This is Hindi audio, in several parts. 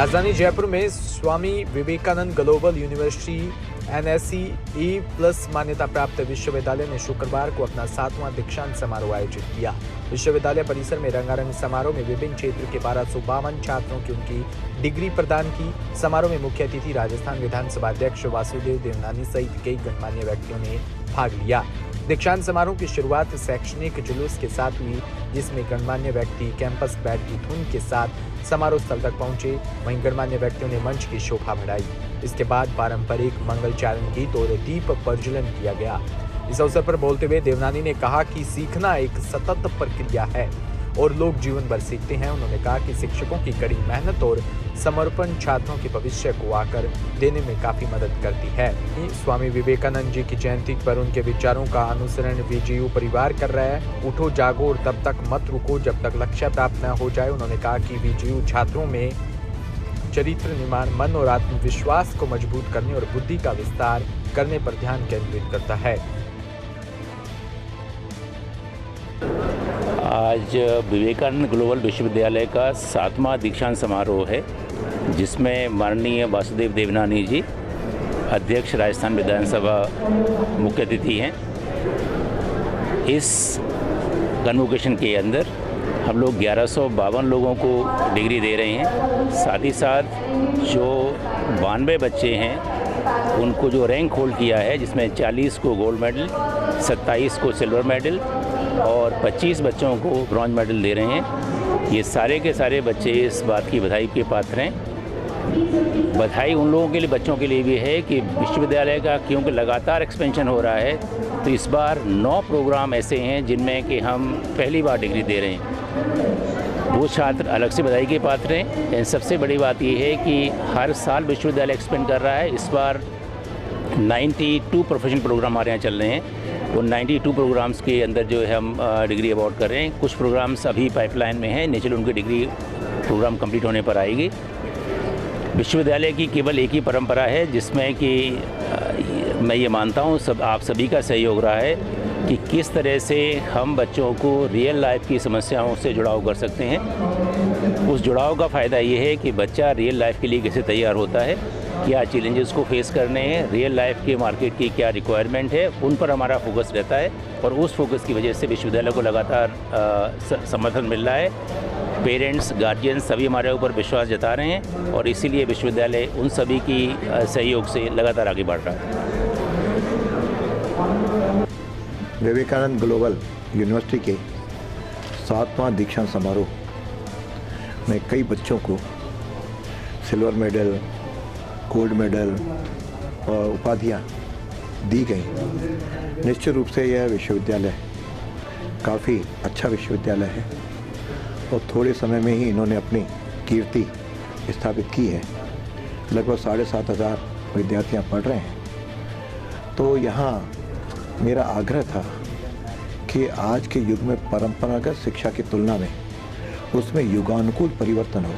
राजधानी जयपुर में Swami Vivekananda global university NSE+ मान्यता प्राप्त विश्वविद्यालय ने शुक्रवार को अपना 7वां दीक्षांत समारोह आयोजित किया। विश्वविद्यालय परिसर में रंगारंग समारोह में विभिन्न क्षेत्र के 1252 छात्रों की उनकी डिग्री प्रदान की। समारोह में मुख्य अतिथि राजस्थान विधानसभा अध्यक्ष वासुदेव देवनानी सहित कई गणमान्य व्यक्तियों ने भाग लिया। दीक्षांत समारोह की शुरुआत शैक्षणिक जुलूस के साथ हुई, जिसमें गणमान्य व्यक्ति कैंपस बैंड की धुन के साथ समारोह स्थल तक पहुंचे। वहीं गणमान्य व्यक्तियों ने मंच की शोभा बढ़ाई। इसके बाद पारंपरिक मंगलचारण गीत और दीप प्रज्वलन किया गया। इस अवसर पर बोलते हुए देवनानी ने कहा कि सीखना एक सतत प्रक्रिया है और लोग जीवन भर सीखते हैं। उन्होंने कहा कि शिक्षकों की कड़ी मेहनत और समर्पण छात्रों के भविष्य को आकर देने में काफी मदद करती है। स्वामी विवेकानंद जी की जयंती पर उनके विचारों का अनुसरण VGU परिवार कर रहा है। उठो जागो और तब तक मत रुको जब तक लक्ष्य प्राप्त न हो जाए। उन्होंने कहा कि VGU छात्रों में चरित्र निर्माण, मन और आत्मविश्वास को मजबूत करने और बुद्धि का विस्तार करने पर ध्यान केंद्रित करता है। आज विवेकानंद ग्लोबल विश्वविद्यालय का 7वां दीक्षांत समारोह है, जिसमें माननीय वासुदेव देवनानी जी अध्यक्ष राजस्थान विधानसभा मुख्य अतिथि हैं। इस कन्वोकेशन के अंदर हम लोग 1152 लोगों को डिग्री दे रहे हैं। साथ ही साथ जो 92 बच्चे हैं उनको जो रैंक होल्ड किया है, जिसमें 40 को गोल्ड मेडल, 27 को सिल्वर मेडल और 25 बच्चों को ब्रॉन्ज मेडल दे रहे हैं। ये सारे के सारे बच्चे इस बात की बधाई के पात्र हैं। बधाई उन लोगों के लिए, बच्चों के लिए भी है कि विश्वविद्यालय का क्योंकि लगातार एक्सपेंशन हो रहा है, तो इस बार 9 प्रोग्राम ऐसे हैं जिनमें कि हम पहली बार डिग्री दे रहे हैं। वो छात्र अलग से बधाई के पात्र हैं। सबसे बड़ी बात ये है कि हर साल विश्वविद्यालय एक्सपेंड कर रहा है। इस बार 92 प्रोफेशनल प्रोग्राम हमारे यहाँ चल रहे हैं। वो 92 प्रोग्राम्स के अंदर जो है हम डिग्री अवार्ड कर रहे हैं। कुछ प्रोग्राम्स अभी पाइपलाइन में हैं, नेचुरल उनकी डिग्री प्रोग्राम कंप्लीट होने पर आएगी। विश्वविद्यालय की केवल एक ही परंपरा है, जिसमें कि मैं ये मानता हूँ आप सभी का सहयोग रहा है कि किस तरह से हम बच्चों को रियल लाइफ की समस्याओं से जुड़ाव कर सकते हैं। उस जुड़ाव का फ़ायदा ये है कि बच्चा रियल लाइफ के लिए कैसे तैयार होता है, क्या चैलेंजेस को फेस करने हैं, रियल लाइफ के मार्केट की क्या रिक्वायरमेंट है, उन पर हमारा फोकस रहता है। और उस फोकस की वजह से विश्वविद्यालय को लगातार समर्थन मिल रहा है। पेरेंट्स, गार्जियन सभी हमारे ऊपर विश्वास जता रहे हैं और इसीलिए विश्वविद्यालय उन सभी की सहयोग से लगातार आगे बढ़ रहा है। विवेकानंद ग्लोबल यूनिवर्सिटी के 7वां दीक्षांत समारोह में कई बच्चों को सिल्वर मेडल, गोल्ड मेडल और उपाधियां दी गई। निश्चित रूप से यह विश्वविद्यालय काफ़ी अच्छा विश्वविद्यालय है और थोड़े समय में ही इन्होंने अपनी कीर्ति स्थापित की है। लगभग 7,500 विद्यार्थियां पढ़ रहे हैं। तो यहाँ मेरा आग्रह था कि आज के युग में परंपरागत शिक्षा की तुलना में उसमें युगानुकूल परिवर्तन हो,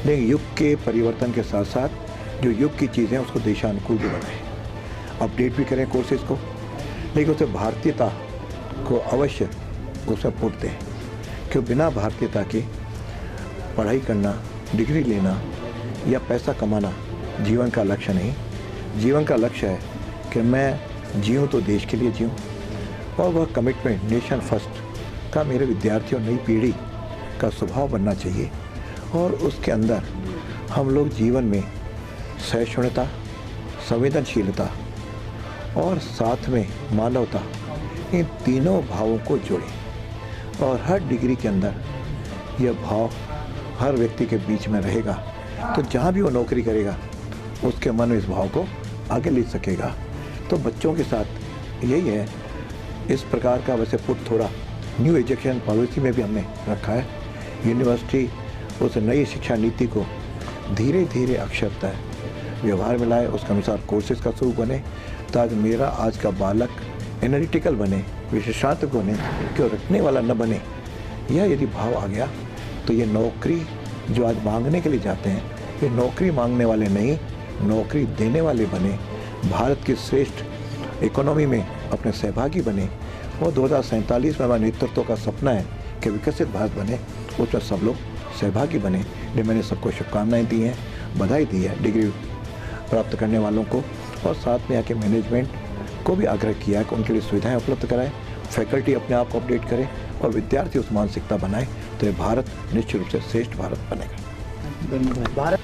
लेकिन युग के परिवर्तन के साथ साथ जो युग की चीज़ें उसको देशानुकूल भी बनाएं, अपडेट भी करें कोर्सेज को, लेकिन उसे भारतीयता को अवश्य उसमें पुट दें। क्यों बिना भारतीयता के पढ़ाई करना, डिग्री लेना या पैसा कमाना जीवन का लक्ष्य नहीं। जीवन का लक्ष्य है कि मैं जीऊँ तो देश के लिए जीऊँ, और वह कमिटमेंट नेशन फर्स्ट का मेरे विद्यार्थियों, नई पीढ़ी का स्वभाव बनना चाहिए। और उसके अंदर हम लोग जीवन में सहिष्णुता, संवेदनशीलता और साथ में मानवता, इन तीनों भावों को जोड़ें। और हर डिग्री के अंदर यह भाव हर व्यक्ति के बीच में रहेगा, तो जहाँ भी वो नौकरी करेगा उसके मन में इस भाव को आगे ले सकेगा। तो बच्चों के साथ यही है। इस प्रकार का वैसे पुट थोड़ा न्यू एजुकेशन पॉलिसी में भी हमने रखा है। यूनिवर्सिटी उस नई शिक्षा नीति को धीरे धीरे अक्षरतः व्यवहार में लाए, उसके अनुसार कोर्सेज का स्वरूप बने, ताकि मेरा आज का बालक एनालिटिकल बने, विशेषांक बने, क्यों रखने वाला न बने। यह यदि भाव आ गया तो ये नौकरी जो आज मांगने के लिए जाते हैं, ये नौकरी मांगने वाले नहीं, नौकरी देने वाले बने, भारत की श्रेष्ठ इकोनॉमी में अपने सहभागी बने। और 2047 में हमारे नेतृत्व का सपना है कि विकसित भारत बने, उसमें सब लोग सहभागी बने। इसलिए मैंने सबको शुभकामनाएं दी हैं, बधाई दी है डिग्री प्राप्त करने वालों को, और साथ में आके मैनेजमेंट को भी आग्रह किया है कि उनके लिए सुविधाएं उपलब्ध कराएं, फैकल्टी अपने आप को अपडेट करें और विद्यार्थी उस मानसिकता बनाएं, तो ये भारत निश्चित रूप से श्रेष्ठ भारत बनेगा। भारत